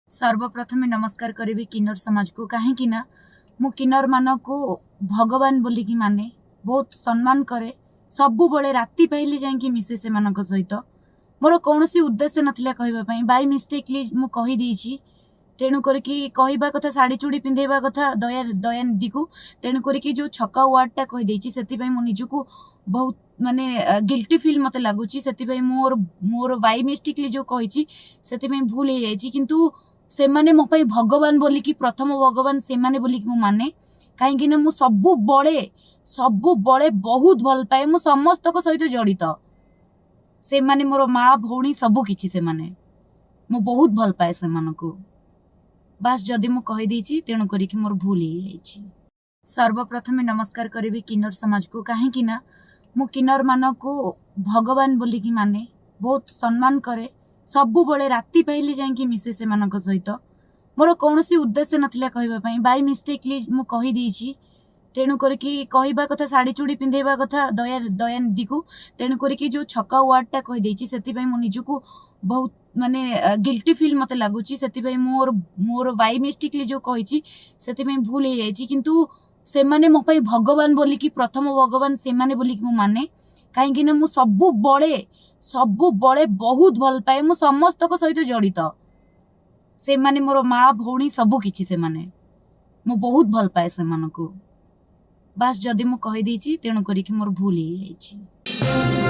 सर्वप्रथमे नमस्कार करी किन्नर समाज को कहीं मु किन्नर मान को भगवान बोलिकी माने बहुत सम्मान करे। सबु बड़े राति पाइले जाइकी मिसे से मानक सहित मोर कौन उद्देश्य नथिला कहवाई बाय मिस्टेकली मु कही देछि। तेणु करके कहवा कथा साड़ी चूड़ी पिंधेवा कथा दयानिधि को तेणु करके जो छका वार्डटा कही देछि सेतिपई मु निजको बहुत माने गिल्टी फील मते लागुची। सेतिपई मोर मोर बाय मिस्टेकली जो कहिछि सेतिपई भूल हे जाइछि। किंतु से माने मो पई भगवान बोलिकी प्रथम भगवान से माने बोलिकी मु माने कहीं मु सबु बड़े बहुत भल पाए। मु समस्त को सहित जड़ित से माने मोर माँ भौणी सबु किछि से माने मु बहुत भल पाए से मानको। बास जदि मु कहि देछि तेणु करिकि मोर भूल हे जाइछि। सर्वप्रथमे नमस्कार करी किन्नर समाज को कहीं मु किन्नर मान को भगवान बोलिकी माने बहुत सम्मान करे। सबु बड़े राति पाइले जाइकी मिसे से मानक सहित मोर कौन उद्देश्य नथिला कहवाई बाय मिस्टेकली मु कही देछि। तेणु करके कहवा कथा साड़ी चूड़ी पिंधेवा कथा दयानिधि को तेणु करके जो छका वार्डटा कही देछि सेतिपई मु निजको बहुत माने गिल्टी फील मते लागुची। सेतिपई मोर मोर बाय मिस्टेकली जो कहिछि सेतिपई भूल हे जाइछि। किंतु से माने मो पई भगवान बोलिकी प्रथम भगवान से माने बोलिकी मु माने कहीं मु सबु बड़े बहुत भल पाए। मु समस्त को सहित जड़ित से माने मोर माँ भौणी सबु किछि से माने मु बहुत भल पाए से मानको। बास जदि मु कहि देछि तेणु करिकि मोर भूल हे जाइछि।